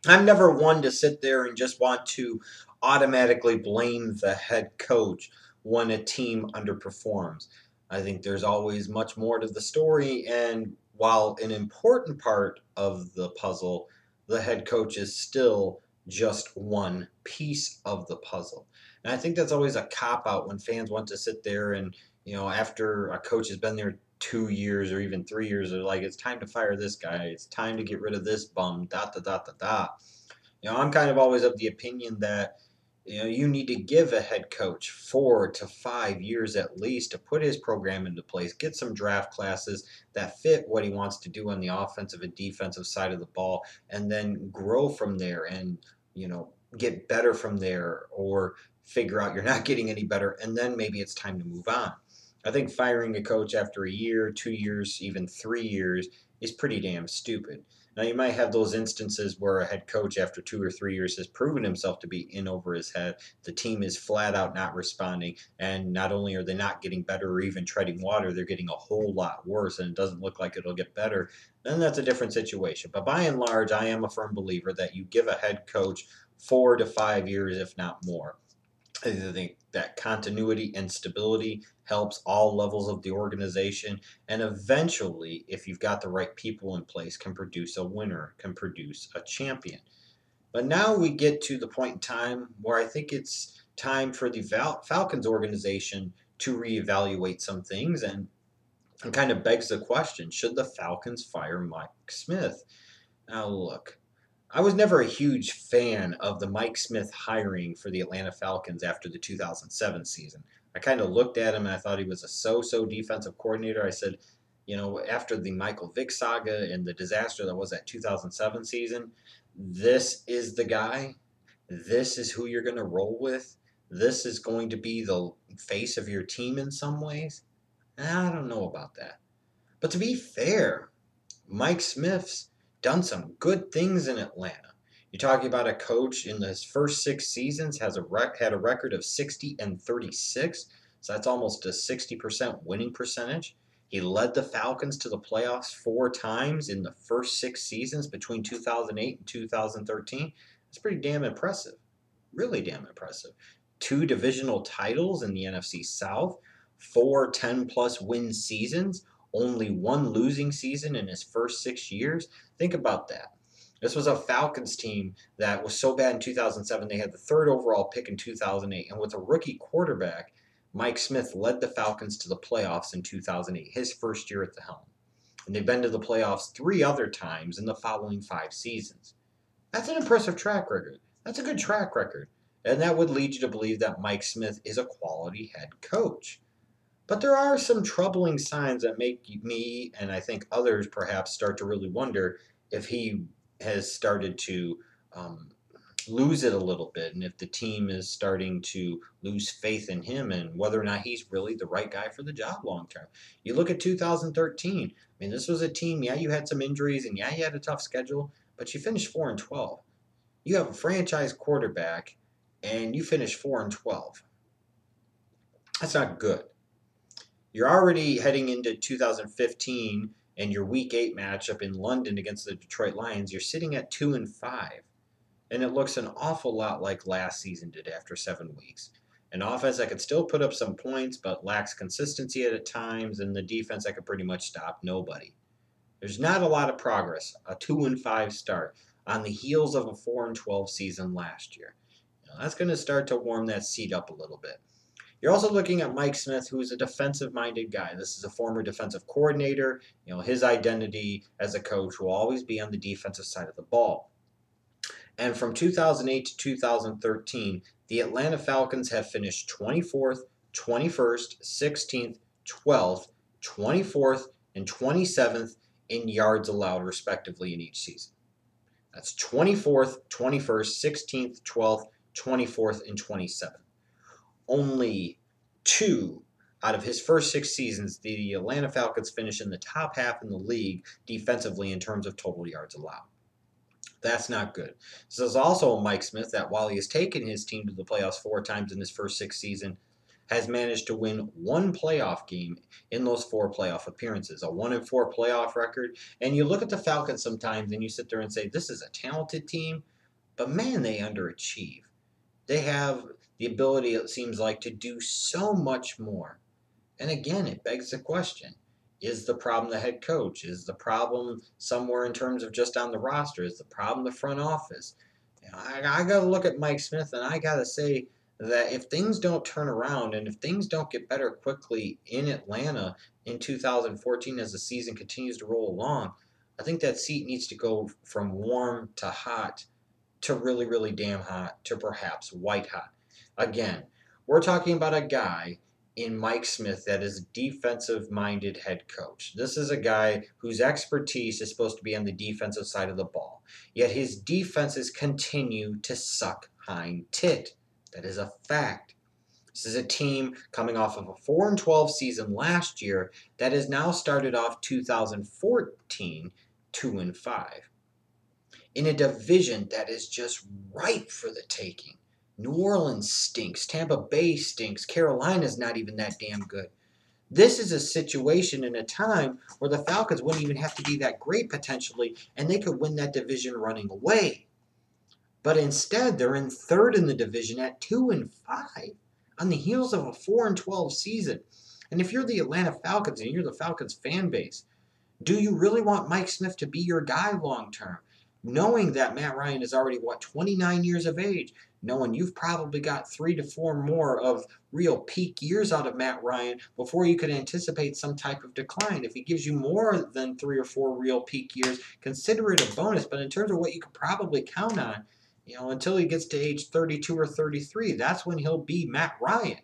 I'm never one to sit there and just want to automatically blame the head coach when a team underperforms. I think there's always much more to the story, and while an important part of the puzzle, the head coach is still just one piece of the puzzle. And I think that's always a cop out when fans want to sit there and, after a coach has been there 2 years or even 3 years, they're like, it's time to fire this guy, it's time to get rid of this bum, dot, dot, dot, dot, dot. I'm kind of always of the opinion that you need to give a head coach 4 to 5 years at least to put his program into place, get some draft classes that fit what he wants to do on the offensive and defensive side of the ball, and then grow from there and get better from there, or figure out you're not getting any better, and then maybe it's time to move on. I think firing a coach after a year, 2 years, even 3 years is pretty damn stupid. Now, you might have those instances where a head coach, after 2 or 3 years, has proven himself to be in over his head. The team is flat out not responding, and not only are they not getting better or even treading water, they're getting a whole lot worse, and it doesn't look like it'll get better. Then that's a different situation. But by and large, I am a firm believer that you give a head coach 4 to 5 years, if not more. I think that continuity and stability helps all levels of the organization, and eventually, if you've got the right people in place, can produce a winner, can produce a champion. But now we get to the point in time where I think it's time for the Falcons organization to reevaluate some things, and it kind of begs the question: should the Falcons fire Mike Smith? Now, look, I was never a huge fan of the Mike Smith hiring for the Atlanta Falcons after the 2007 season. I kind of looked at him and I thought he was a so defensive coordinator. I said, after the Michael Vick saga and the disaster that was that 2007 season, this is the guy. This is who you're going to roll with. This is going to be the face of your team in some ways. I don't know about that. But to be fair, Mike Smith's done some good things in Atlanta. You're talking about a coach in his first 6 seasons had a record of 60-36, so that's almost a 60% winning percentage. He led the Falcons to the playoffs 4 times in the first 6 seasons between 2008 and 2013. That's pretty damn impressive. Really damn impressive. 2 divisional titles in the NFC South, 4 10+ win seasons, only one losing season in his first 6 years. Think about that. This was a Falcons team that was so bad in 2007, they had the third overall pick in 2008. And with a rookie quarterback, Mike Smith led the Falcons to the playoffs in 2008, his first year at the helm. And they've been to the playoffs 3 other times in the following 5 seasons. That's an impressive track record. That's a good track record. And that would lead you to believe that Mike Smith is a quality head coach. But there are some troubling signs that make me, and I think others perhaps, start to really wonder if he has started to um, lose it a little bit, and if the team is starting to lose faith in him, and whether or not he's really the right guy for the job long term. You look at 2013. I mean, this was a team, yeah, you had some injuries, and yeah, you had a tough schedule, but you finished 4-12. You have a franchise quarterback, and you finish 4-12. That's not good. You're already heading into 2015 and your Week 8 matchup in London against the Detroit Lions. You're sitting at 2-5, and it looks an awful lot like last season did after 7 weeks. An offense that could still put up some points but lacks consistency at times, and the defense that could pretty much stop nobody. There's not a lot of progress. A 2-5 start on the heels of a 4-12 season last year. That's going to start to warm that seat up a little bit. You're also looking at Mike Smith, who is a defensive-minded guy. This is a former defensive coordinator. His identity as a coach will always be on the defensive side of the ball. And from 2008 to 2013, the Atlanta Falcons have finished 24th, 21st, 16th, 12th, 24th, and 27th in yards allowed, respectively, in each season. That's 24th, 21st, 16th, 12th, 24th, and 27th. Only 2 out of his first 6 seasons, the Atlanta Falcons finish in the top half in the league defensively in terms of total yards allowed. That's not good. This is also Mike Smith that while he has taken his team to the playoffs 4 times in his first 6 seasons, has managed to win one playoff game in those 4 playoff appearances, a 1-4 playoff record. And you look at the Falcons sometimes and you sit there and say, this is a talented team, but man, they underachieve. They have the ability, it seems like, to do so much more. And again, it begs the question, is the problem the head coach? Is the problem somewhere in terms of just on the roster? Is the problem the front office? I got to look at Mike Smith, and I got to say that if things don't turn around and if things don't get better quickly in Atlanta in 2014 as the season continues to roll along, I think that seat needs to go from warm to hot to really, really damn hot to perhaps white hot. Again, we're talking about a guy in Mike Smith that is a defensive-minded head coach. This is a guy whose expertise is supposed to be on the defensive side of the ball. Yet his defenses continue to suck hind tit. That is a fact. This is a team coming off of a 4-12 season last year that has now started off 2014 2-5 in a division that is just ripe for the taking. New Orleans stinks. Tampa Bay stinks. Carolina's not even that damn good. This is a situation in a time where the Falcons wouldn't even have to be that great potentially, and they could win that division running away. But instead, they're in third in the division at 2-5 on the heels of a 4-12 season. And if you're the Atlanta Falcons and you're the Falcons fan base, do you really want Mike Smith to be your guy long term? Knowing that Matt Ryan is already, 29 years of age, knowing you've probably got 3 to 4 more of real peak years out of Matt Ryan before you could anticipate some type of decline. If he gives you more than 3 or 4 real peak years, consider it a bonus. But in terms of what you could probably count on, until he gets to age 32 or 33, that's when he'll be Matt Ryan.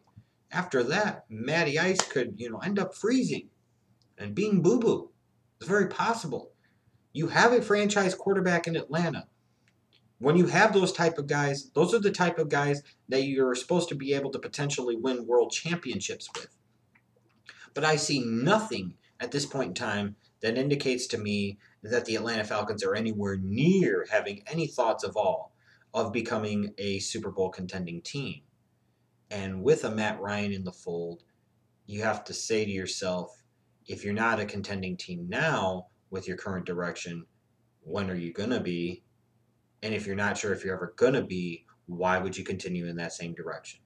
After that, Matty Ice could, end up freezing and being boo-boo. It's very possible. You have a franchise quarterback in Atlanta. When you have those type of guys, those are the type of guys that you're supposed to be able to potentially win world championships with. But I see nothing at this point in time that indicates to me that the Atlanta Falcons are anywhere near having any thoughts of all of becoming a Super Bowl contending team. And with a Matt Ryan in the fold, you have to say to yourself, if you're not a contending team now with your current direction, when are you going to be? And if you're not sure if you're ever going to be, why would you continue in that same direction?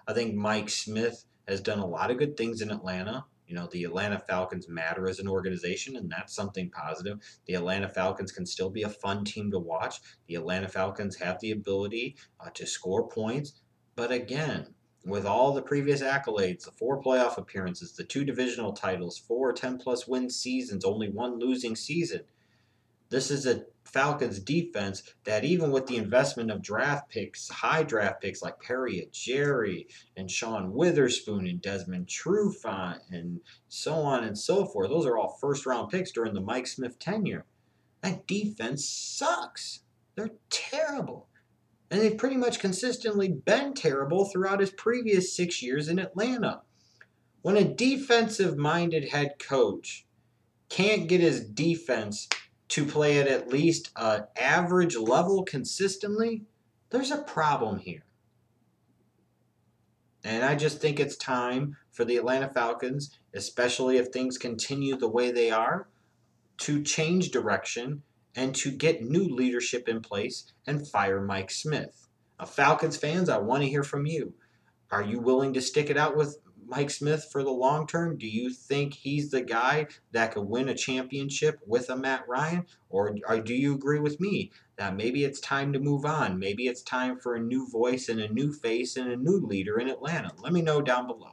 I think Mike Smith has done a lot of good things in Atlanta. The Atlanta Falcons matter as an organization, and that's something positive. The Atlanta Falcons can still be a fun team to watch. The Atlanta Falcons have the ability to score points. But again, with all the previous accolades, the 4 playoff appearances, the 2 divisional titles, 4 10-plus win seasons, only 1 losing season, this is a Falcons defense that even with the investment of draft picks, high draft picks like Perry Jerry and Sean Witherspoon and Desmond Trufant and so on and so forth, those are all first-round picks during the Mike Smith tenure. That defense sucks. They're terrible. And they've pretty much consistently been terrible throughout his previous 6 years in Atlanta. When a defensive-minded head coach can't get his defense to play at least an average level consistently, there's a problem here. And I just think it's time for the Atlanta Falcons, especially if things continue the way they are, to change direction and to get new leadership in place and fire Mike Smith. Now, Falcons fans, I want to hear from you. Are you willing to stick it out with Mike Smith for the long term? Do you think he's the guy that could win a championship with a Matt Ryan? Or do you agree with me that maybe it's time to move on? Maybe it's time for a new voice and a new face and a new leader in Atlanta? Let me know down below.